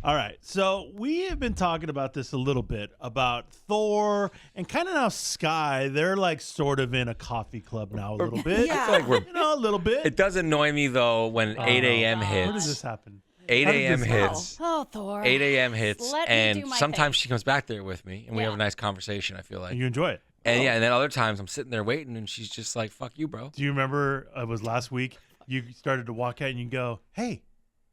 All right. So we have been talking about this a little bit about Thor and kind of now Sky. They're like sort of in a coffee club now a little bit. Yeah. I feel like we're. A little bit. It does annoy me though when 8 a.m. Where does hits. this happen? 8 How did a.m. this hits. Oh, Thor. 8 a.m. hits, Let me and do my sometimes thing. she comes back there with me, and we have Yeah. a nice conversation. I feel like, And you enjoy it. and yeah, and then other times I'm sitting there waiting, and she's just like, "Fuck you, bro." Do you remember it was last week? You started to walk out and you go, hey,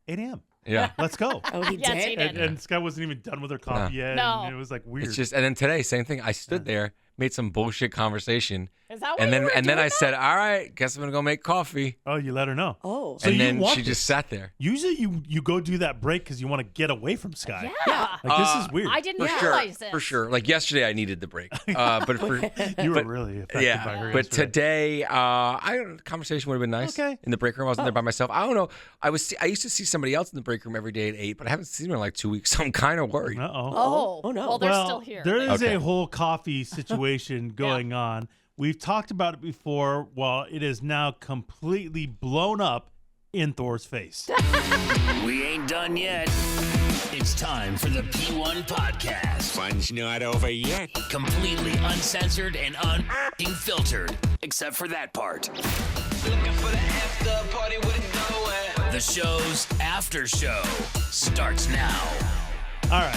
8 a.m. Yeah, Let's go. Oh, he Yes, did? he did. And Sky wasn't even done with her coffee yet. No. And it was like weird. it's just, and then today, same thing. I stood there, made some bullshit conversation, Is that what and you then were and then doing I that? said, "All right, guess I'm gonna go make coffee." Oh, you let her know. Oh. So and you then want she this. just sat there. Usually you go do that break because you want to get away from Sky. Yeah. Like, this is weird. I didn't For sure, realize it. for sure. Like yesterday, I needed the break, but for You were but- really affected yeah, by her but yesterday. today, the conversation would have been nice. Okay. In the break room, I wasn't there by myself. I don't know. I used to see somebody else in the break room every day at 8, but I haven't seen them in like 2 weeks. So I'm kind of worried. Uh-oh. Oh, no. Well, they're Well, still here. there is Okay. a whole coffee situation going on. We've talked about it before. Well, it is now completely blown up in Thor's face. We ain't done yet. It's time for the P1 Podcast. Fun's not over yet. Completely uncensored and unfiltered, except for that part. Looking for the after party with it going. The show's after show starts now. All right.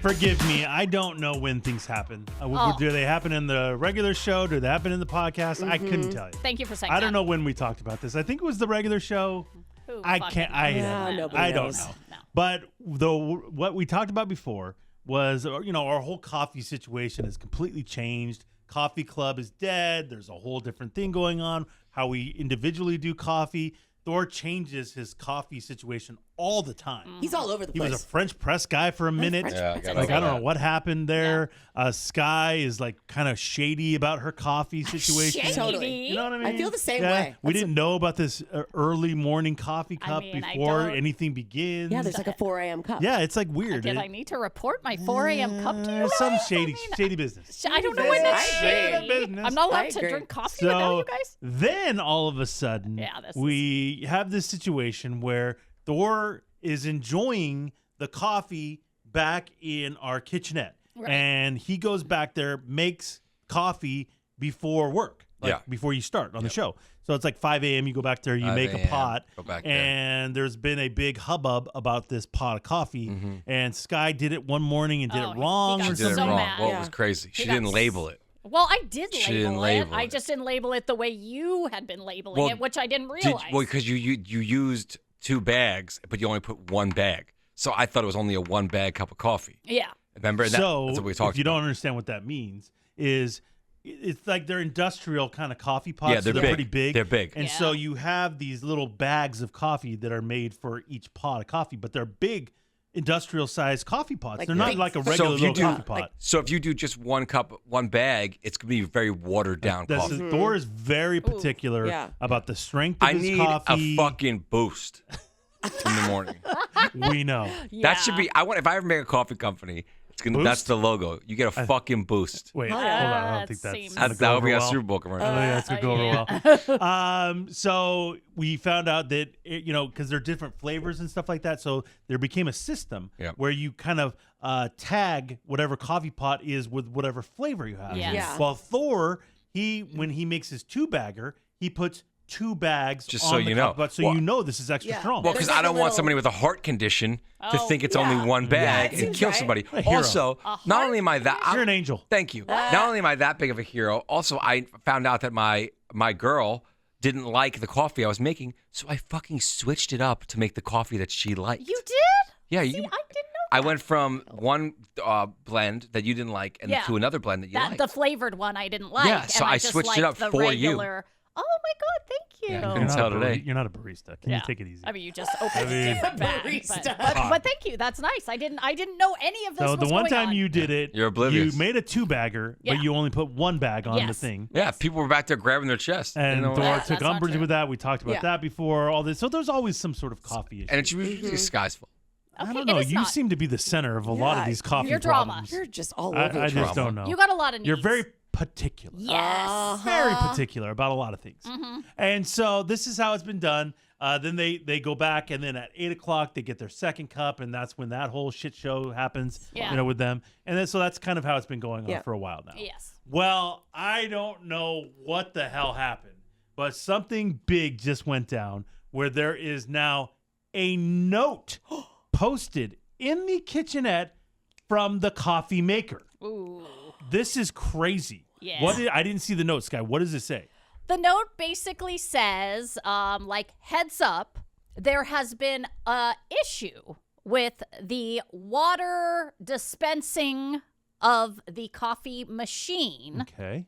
Forgive me. I don't know when things happen. Oh. Do they happen in the regular show? Do they happen in the podcast? I couldn't tell you. Thank you for saying I that. don't know when we talked about this. I think it was the regular show. Who I fucking can't. I knows? Yeah, nobody I don't knows. know. No. But what we talked about before was, our whole coffee situation has completely changed. Coffee Club is dead. There's a whole different thing going on. How we individually do coffee. Thor changes his coffee situation all the time. He's all over the He place. was a French press guy for a minute. French Yeah, I press. gotta Like, say I don't that. know what happened there. Sky is like kind of shady about her coffee situation. Shady. Totally. You know what I mean? I feel the same Yeah. way. We That's didn't know about this early morning coffee cup mean, I before don't- anything begins. Yeah, there's like a 4 a.m. cup. Yeah, it's like weird. Did I need to report my 4 a.m. cup to you? Some guys? shady, I mean, shady business. I don't know when it's I agree. shady. Business. I'm not I allowed to agree. drink coffee without you guys. Then all of a sudden, Yeah, this we have this situation where Thor is enjoying the coffee back in our kitchenette. Right. And he goes back there, makes coffee before work, like Yeah. before you start on the show. So it's like 5 a.m. You go back there, you 5 make a a.m., pot. go back there. and there's been a big hubbub about this pot of coffee. And Sky did it one morning and did Oh, it he wrong. got or She did it so something. wrong. mad. Well, it Yeah. was crazy. She got didn't s- label it. Well, I did She didn't label label I it. just didn't label it the way you had been labeling Well, it, which I didn't Did, realize. well, because you used 2 bags, but you only put 1 bag. So I thought it was only a 1 bag cup of coffee. yeah. Remember? So That's what we if talked you about. don't understand what that means, is it's like they're industrial kind of coffee pots. Yeah, they're so big. pretty big. They're big. And Yeah. so you have these little bags of coffee that are made for each pot of coffee, but they're big industrial sized coffee pots. Like They're not big- like a So regular if you little do- coffee pot. like- So if you do just 1 cup, 1 bag, it's gonna be very watered down That's coffee. Thor is very particular Yeah. about the strength of I his need coffee. a fucking boost in the morning. We know. That should be. I want. If I ever make a coffee company, it's gonna. That's Boost? the logo. You get a fucking boost. Wait, Oh, hold yeah. on. I don't That think that's seems- gonna That go would be over a well. Super Bowl I commercial. don't think that's gonna go over well. So we found out that because they're different flavors and stuff like that. So there became a system Yep. where you kind of tag whatever coffee pot is with whatever flavor you have. Yes. Yeah. Well, Thor, when he makes his 2-bagger, he puts 2 bags Just on so the you know. coffee pot, so Well- you know this is extra Yeah. strong. Well, There's because like I a don't want little- somebody with a heart condition to Oh, think it's yeah. only 1 bag it and seems kill right. somebody. A hero. Also, not only am I that, You're an angel. Thank you. Not only am I that big of a hero, also I found out that my girl didn't like the coffee I was making, so I fucking switched it up to make the coffee that she liked. You did? Yeah, See, you. I didn't know I went from one blend that you didn't like and Yeah. to another blend that you that. liked. The flavored one I didn't like. Yeah, so and I just switched it liked up the for you. regular. Oh my God, thank you. Yeah, You're couldn't not, tell a today. you're not a barista. Can you take it easy? I mean, you just opened a different bag. Barista. But thank you. That's nice. I didn't know any of this So was the one going time on. you did it, You're oblivious. You made a 2-bagger, Yeah. but you only put 1 bag on the Yes. thing. Yeah, people were back there grabbing their chest. And you know? Thor Yeah, took that's not umbrage true. with that. We talked about Yeah. that before. All this, so there's always some sort of coffee issue. And it's usually Sky's fault. I Okay, don't it know. is You not. seem to be the center of a lot of Yeah, these coffee you're drama. problems. You're just all over I the just place. don't know. You got a lot of needs. You're very particular. Yes. Very particular about a lot of things. And so this is how it's been done. Then they go back, and then at 8 o'clock they get their second cup, and that's when that whole shit show happens. Yeah. With them. And then so that's kind of how it's been going on for a while now. Yes. Well, I don't know what the hell happened, but something big just went down where there is now a note posted in the kitchenette from the coffee maker. Ooh. This is crazy. Yeah. I didn't see the note, Sky. What does it say? The note basically says, heads up, there has been a issue with the water dispensing of the coffee machine. Okay.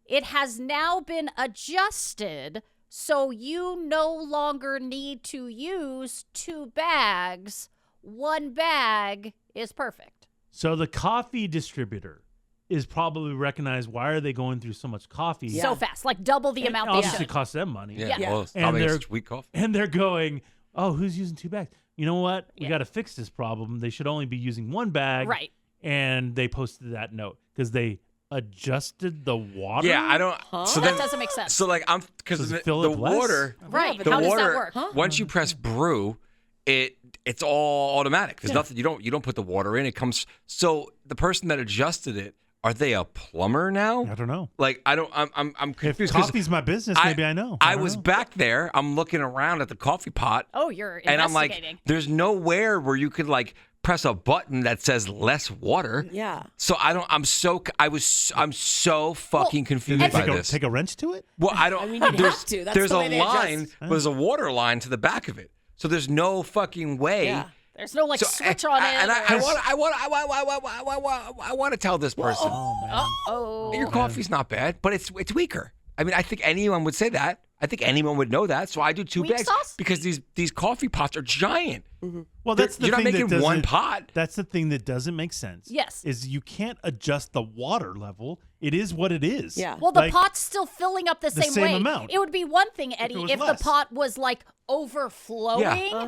It has now been adjusted so you no longer need to use 2 bags. 1 bag is perfect. So the coffee distributor is probably recognized. Why are they going through so much coffee? So fast, like double the amount they Obviously, should. it costs them money. Yeah. Yeah. Well, it's And probably they're- such weak coffee. And they're going, oh, who's using 2 bags? You know what? We Yeah. got to fix this problem. They should only be using 1 bag. Right. And they posted that note because they adjusted the water. Yeah, I don't. So That then, doesn't make sense. so like because Does the, it fill the it less? water, Right. the How does water. that work? Once you press brew, it's all automatic. There's nothing. You don't put the water in. It comes. So the person that adjusted it, are they a plumber now? I don't know. Like I'm If confused. 'cause coffee's my business, maybe I know. I don't was know. back there. I'm looking around at the coffee pot, Oh, you're and I'm like, investigating. there's nowhere where you could like press a button that says less water. Yeah. So I'm so fucking confused Did they by take this. take a wrench to it? Well, I don't. I mean, you'd there's have to. That's there's the a way they adjust. line. There's a water line to the back of it. So there's no fucking way. Yeah. There's no So, switch on it. And or- I want to tell this person, Uh-oh. your coffee's not bad, but it's weaker. I mean, I think anyone would say that. I think anyone would know that. So I do 2 Weak bags sauce? because these coffee pots are giant. Well, that's the You're not thing making that one doesn't- pot. That's the thing that doesn't make sense. Yes. Is you can't adjust the water level. It is what it is. Yeah. Well, the Like, pot's still filling up the same same way. amount. It would be one thing, Eddie, was if less. the pot was like overflowing.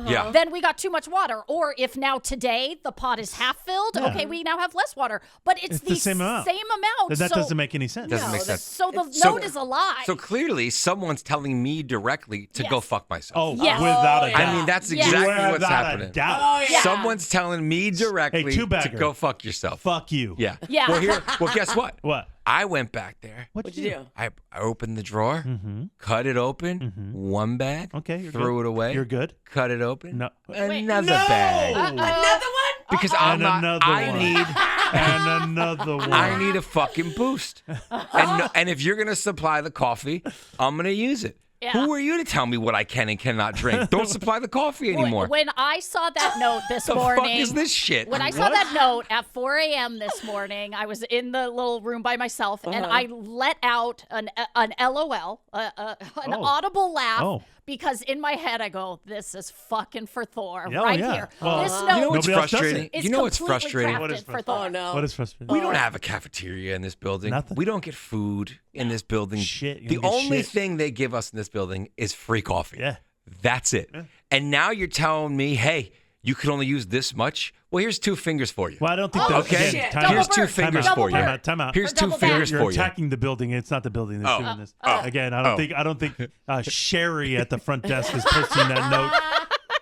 Yeah. Then we got too much water. Or if now today the pot is half filled, Yeah. okay, we now have less water. But it's the same amount. Same amount. That so, doesn't make any sense. Doesn't make sense. So the So- note is a lie. So clearly, someone's telling me directly to go Yes. fuck myself. Oh, Yes. without a doubt. I mean, that's Yeah. exactly what's Without happening. a doubt. Yeah. Someone's telling me directly to two-bagger. go fuck yourself. Fuck you. Yeah. Yeah. Well, guess what? What? I went back there. What'd What'd you do? I opened the drawer, cut it open, 1 bag, Okay, you're threw good. it away. You're good. Cut it open, No. another No! bag. Another one? Because I'm And not. another I one. need. And another one. I need a fucking boost. And if you're gonna supply the coffee, I'm gonna use it. Yeah. Who are you to tell me what I can and cannot drink? Don't supply the coffee anymore. When I saw that note this the morning. fuck is this shit? When I saw that note at 4 a.m. this morning, I was in the little room by myself, and I let out an LOL, an audible laugh, Oh. because in my head I go, "This is fucking for Thor Yeah, right yeah. here." Well, This You note know what's Nobody else does frustrating? it. is You know what's completely frustrating? crafted What is for frustrating? Thor. Oh, no. What is frustrating? We don't have a cafeteria in this building. Nothing? We don't get food in this building. Shit, you The don't get only shit. thing they give us in this building is free coffee. Yeah. That's it. And now you're telling me, hey, you can only use this much? Well, here's 2 fingers for you. Well, I don't think Oh, that. Okay? shit. Time Double Here's out. 2 bird. fingers Time for out. you. Time out. Time out. Here's For 2 double fingers You're for you. attacking the building. It's not the building that's doing this. Again, I don't think Sherry at the front desk is posting that note.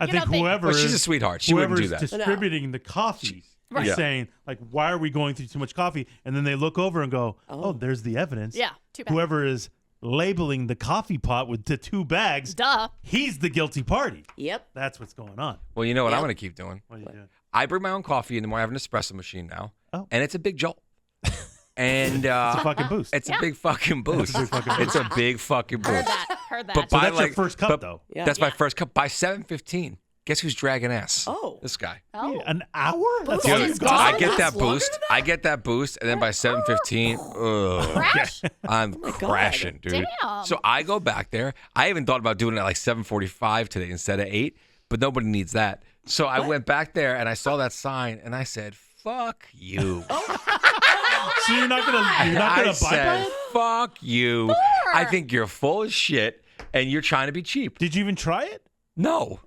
I think don't think- whoever Well, she's a is- sweetheart. She wouldn't do whoever's that. distributing the coffee is Yeah. saying, like, why are we going through too much coffee? And then they look over and go, oh, there's the evidence. Yeah, 2 bags. Whoever is labeling the coffee pot with the 2 bags, Duh. he's the guilty party. Yep. That's what's going on. Well, you know what Yeah. I'm going to keep doing? What are you doing? I bring my own coffee in the morning. I have an espresso machine now. Oh. And it's a big jolt. And It's a fucking boost. it's a big fucking boost. It's a big fucking Heard boost. that. Heard that. But So by that's your like, first cup, but though. Yeah. That's my Yeah. first cup. By 7:15, guess who's dragging ass? Oh. This guy. Oh. An hour? That's Dude, all you it's got? I get That's that longer boost. than I get that boost, and then by 7:15, Crash. I'm crashing, dude. Damn. So I go back there. I even thought about doing it at like 7:45 today instead of 8, but nobody needs that. So I went back there and I saw that sign and I said, "Fuck you." So you're not gonna I buy said, it? "Fuck you." I think you're full of shit and you're trying to be cheap. Did you even try it? No.